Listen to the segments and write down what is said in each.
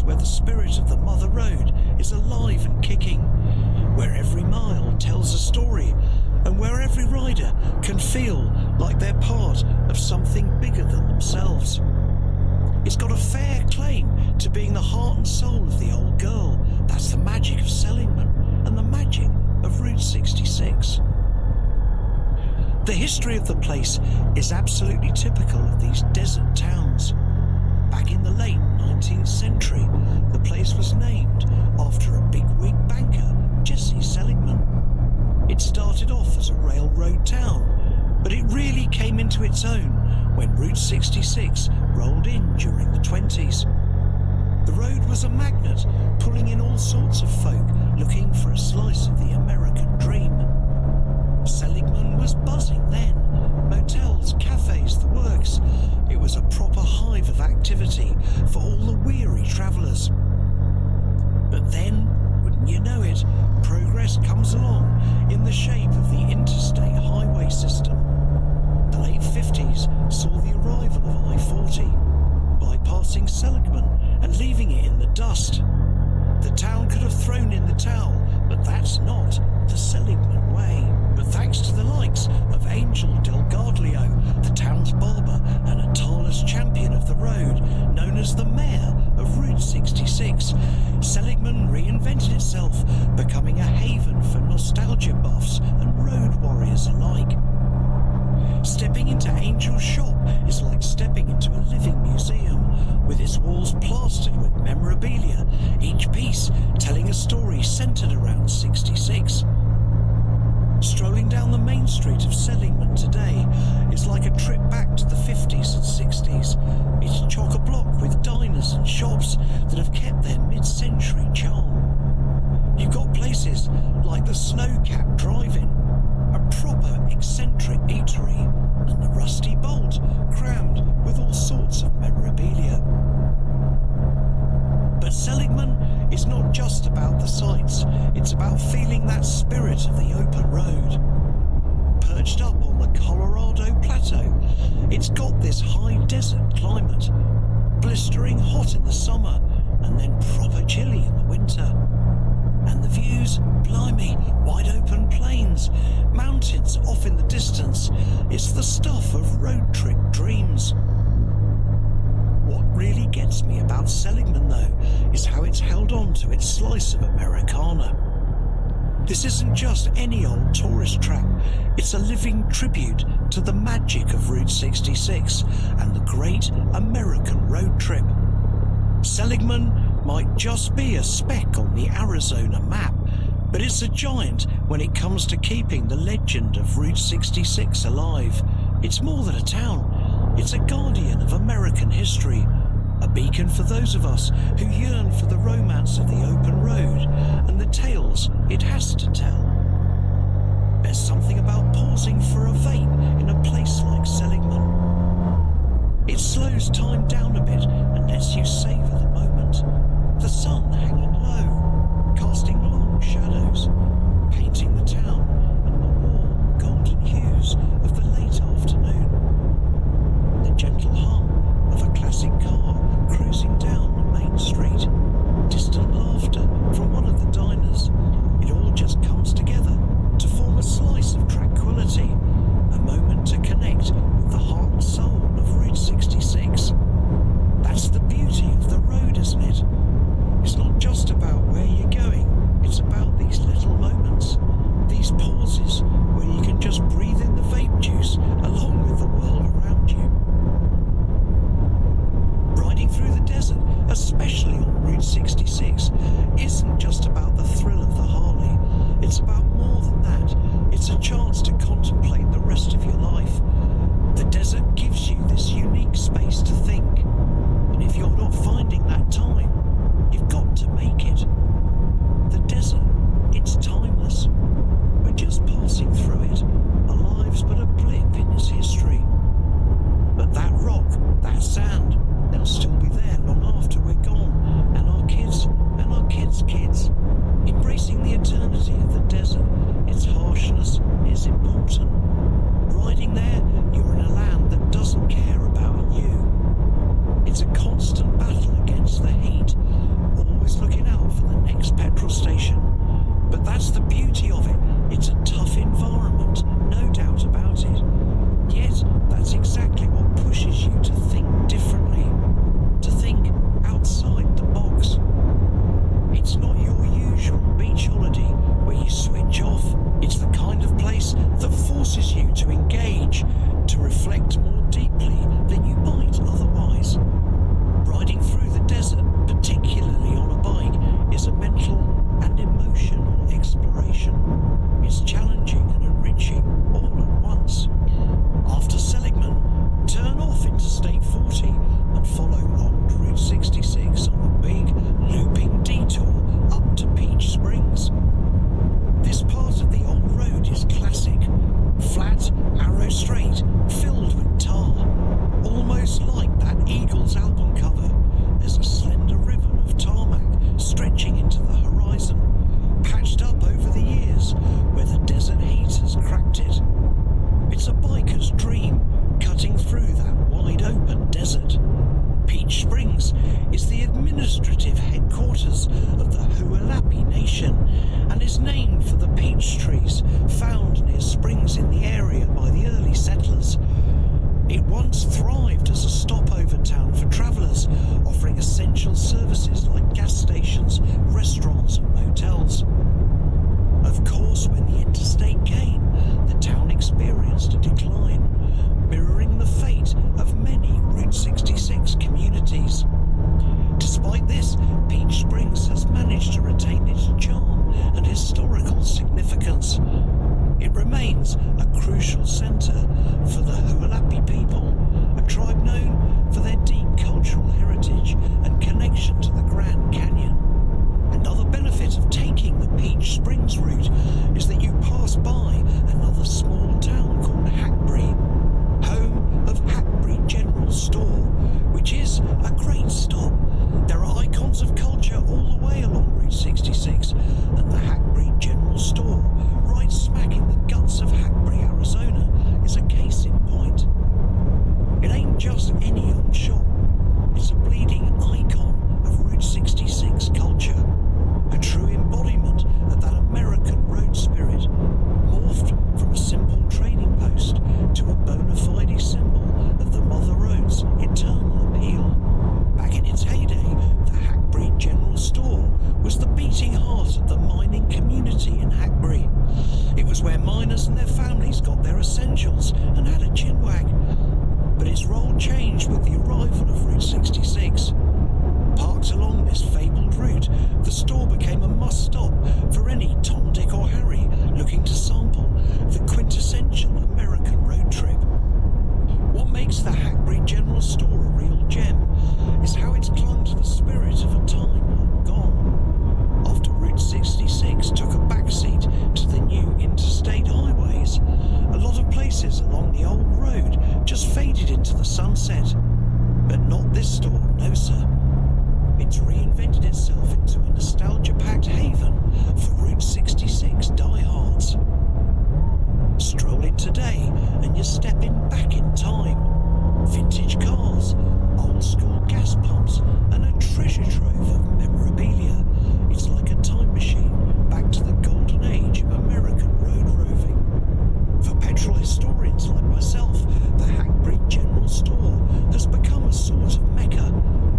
place where the spirit of the Mother Road is alive and kicking, where every mile tells a story, and where every rider can feel like they're part of something bigger than themselves. It's got a fair claim to being the heart and soul of the old girl. That's the magic of Seligman and the magic of Route 66. The history of the place is absolutely typical of these desert towns. Back in the late 19th century, the place was named after a bigwig banker, Jesse Seligman. It started off as a railroad town, but it really came into its own when Route 66 rolled in during the 20s. The road was a magnet, pulling in all sorts of folk looking for a slice of the American dream. Seligman was buzzing then. Motels, cafes, the works. It was a proper hive of activity for all the weary travellers. But then, wouldn't you know it, progress comes along in the shape of the interstate highway system. The late 50s saw the arrival of I-40, bypassing Seligman and leaving it in the dust. The town could have thrown in the towel, but that's not the Seligman way. But thanks to the likes of Angel Delgadlio, the town's barber and a tireless champion of the road, known as the mayor of Route 66, Seligman reinvented itself, becoming a haven for nostalgia buffs and road warriors alike. Stepping into Angel's shop is like stepping into a living museum, with its walls plastered with memorabilia, each piece telling a story centered around 66. Strolling down the main street of Seligman today is like a trip back to the 50s and 60s. It's chock-a-block with diners and shops that have kept their mid-century charm. You've got places like the Snowcap Drive-In, a proper eccentric eatery, and the Rusty Bolt, crammed with all sorts of memorabilia. But Seligman is not just about the sights, it's about feeling that spirit of the open road. Perched up on the Colorado Plateau, it's got this high desert climate, blistering hot in the summer and then proper chilly in the winter. And the views, blimey, wide open plains, mountains off in the distance. It's the stuff of road trip dreams. What really gets me about Seligman, though, is how it's held on to its slice of Americana. This isn't just any old tourist trap, it's a living tribute to the magic of Route 66 and the great American road trip. Seligman might just be a speck on the Arizona map, but it's a giant when it comes to keeping the legend of Route 66 alive. It's more than a town, it's a guardian of American history, a beacon for those of us who yearn for the romance of the open road and the tales it has to tell. There's something about pausing for a vape in a place like Seligman. It slows time down a bit and lets you savour the moment. The sun hanging low, casting long shadows, painting the town in the warm golden hues of the late afternoon. The gentle hum of a classic car cruising down the main street, distant laughter from one of the diners. It all just comes together to form a slice of tranquility, a moment to connect with the heart and soul of Route 66. That's the beauty of the road, isn't it? It's not just about where you're going, it's about these little moments, these pauses where you can just breathe in the vape juice along with the world around you. Riding through the desert, especially on Route 66, isn't just about the thrill of the Harley, it's about more than that. It's a chance to contemplate the rest of your life. The desert gives you this unique space to think, and if you're not finding that time, you've got to make it. The desert, it's timeless. We're just passing through it, our lives but a blip in its history. But that rock, that sand, they'll still be there long after we're gone, and our kids and our kids' kids. Embracing the eternity of the desert, its harshness is important. Riding there, you're in a land that doesn't care about you. for the next petrol station. But that's the beauty of it. It's a tough environment, no doubt about it. Yet, that's exactly what pushes you to think differently, to think outside the box. It's not your usual beach holiday where you switch off. It's the kind of place that forces you to engage, to reflect more deeply than you might otherwise. Riding through the desert, particularly on a bike, is a mental and emotional exploration. It's challenging and enriching all at once. After Seligman, turn off Interstate 40 and follow old Route 66 on a big, looping detour up to Peach Springs. This part of the old road is classic. Flat, arrow straight, filled with tar. Almost like that Eagles album cover. There's a slender ribbon of tarmac stretching into the horizon, patched up over the years where the desert heat has cracked it. It's a biker's dream, cutting through that wide open desert. Peach Springs is the administrative headquarters of the Hualapai Nation and is named for the peach trees found near springs in the area by the early settlers. It once thrived as a stopover town for travellers, offering essential services like gas stations, restaurants and motels. Of course, when the interstate came, the town experienced a decline, mirroring the fate of many Route 66 communities. Despite this, Peach Springs has managed to retain its charm and historical significance. It remains a crucial centre for the Hualapai people, a tribe known for their deep cultural heritage and connection to the Grand Canyon. Another benefit of taking the Peach Springs route is that you pass by another small town called Hackberry, home of Hackberry General Store, which is a great stop. There are icons of culture all the way along Route 66, and the Hackberry General Store, right smack in the guts of Hackberry, Arizona, is a case in point. It ain't just any old shop. It's a bleeding icon of Route 66 culture, a true embodiment of that American road spirit, morphed from a simple trading post to a bona fide symbol of the Mother Road's eternal appeal. Back in its heyday, the Hackberry General Store was the beating heart of the mining community in Hackberry. It was where miners and their families got their essentials and had a chinwag. But its role changed with the arrival of Route 66. Parked along this fabled route, the store became a must-stop for any Tom, Dick or Harry looking to sample the quintessential American road trip. What makes the Hackberry General Store a real gem is how it's clung to the spirit of a time long gone. After Route 66 took a backseat to the new interstate highways, a lot of places along the old road just faded into the sunset. But not this store, no sir. It's reinvented itself into a nostalgia-packed haven for Route 66 diehards. Stroll in today and you're stepping back in time. Vintage cars, old-school gas pumps, and a treasure trove of memorabilia. It's like a time machine back to the golden age of American road roving. For petrol historians like myself, the Hackberry General Store has become a sort of mecca,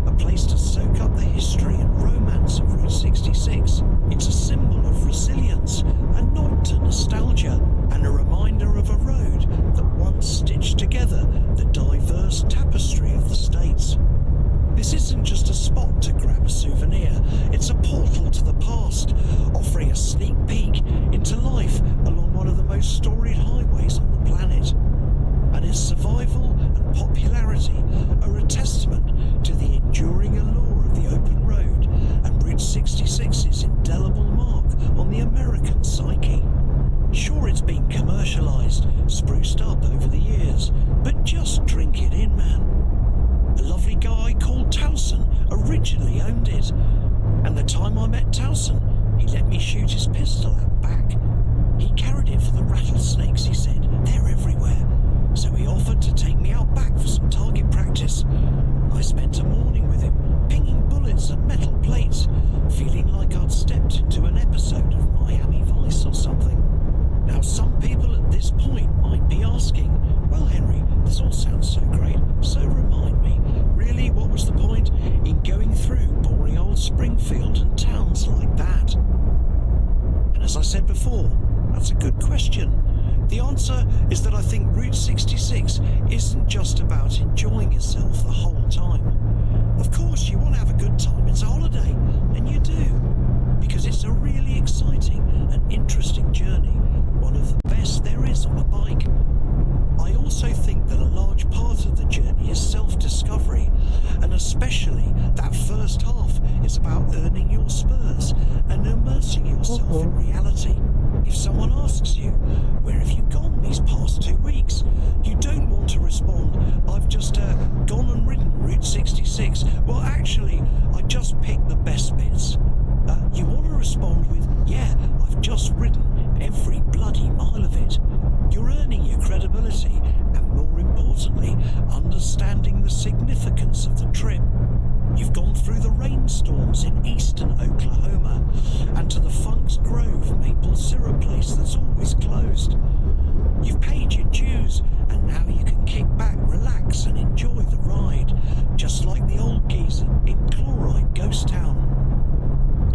a place to soak up the history and romance of Route 66. It's a symbol of resilience, a nod to nostalgia, and a reminder of a road that once stitched together the diverse tapestry of the states. This isn't just a spot to grab a souvenir, it's a portal to the past, offering a sneak peek into life along one of the most storied highways on the planet. And its survival and popularity are a testament to the enduring allure of the open road and Route 66's indelible mark on the American psyche. Sure, it's been commercialised, spruced up over the years, but just drink it in, man. A lovely guy called Towson originally owned it, and the time I met Towson, he let me shoot his pistol out back. He carried it for the rattlesnakes, he said. They're everywhere. So he offered to take me out back for some target practice. I spent a morning with him, pinging bullets deposits and metal plates, feeling like I'd stepped into an episode of Miami Vice or something. Now, some people at this point might be asking, well, Henry, this all sounds so great, so remind me, really, what was the point in going through boring old Springfield and towns like that? And as I said before, that's a good question. The answer is that I think Route 66 isn't just about enjoying yourself the whole time. Of course, you want to have a good time, it's a holiday, and you do, because it's a really exciting and interesting journey, one of the best there is on a bike. I also think that a large part of the journey is self-discovery, and especially that first half is about earning your spurs and immersing yourself in reality. If someone asks you, where have you gone these past 2 weeks? You don't want to respond, I've just gone and ridden Route 66. Well, actually, I just picked the best bits. You want to respond with, yeah, I've just ridden every bloody mile of it. You're earning your credibility and, more importantly, understanding the significance of the trip. You've gone through the rainstorms in eastern Oklahoma and to the Funk's Grove maple syrup place that's always closed. You've paid your dues and now you can kick back, relax and enjoy the ride, just like the old geezer in Chloride Ghost Town.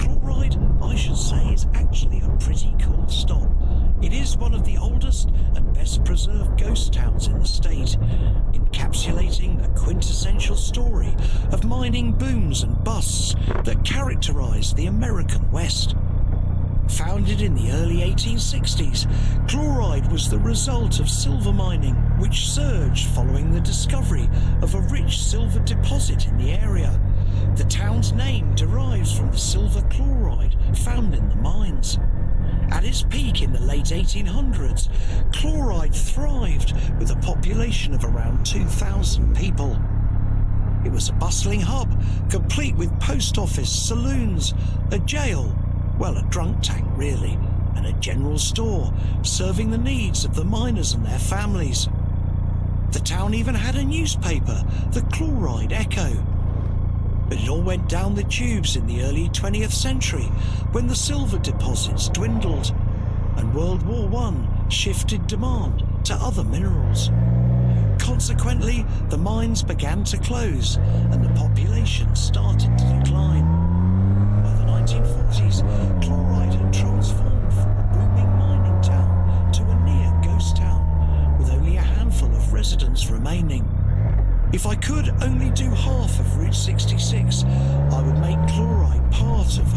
Chloride, I should say, is actually a pretty cool stop. It is one of the oldest and best preserved ghost towns in the state, encapsulating a quintessential story of mining booms and busts that characterized the American West. Founded in the early 1860s, Chloride was the result of silver mining, which surged following the discovery of a rich silver deposit in the area. The town's name derives from the silver chloride found in the mines. At its peak in the late 1800s, Chloride thrived with a population of around 2,000 people. It was a bustling hub, complete with post office, saloons, a jail, well, a drunk tank really, and a general store, serving the needs of the miners and their families. The town even had a newspaper, the Chloride Echo. But it all went down the tubes in the early 20th century when the silver deposits dwindled and World War I shifted demand to other minerals. Consequently, the mines began to close and the population started to decline. By the 1940s, Chloride had transformed from a booming mining town to a near ghost town, with only a handful of residents remaining. If I could only do half of Route 66, I would make Chloride part of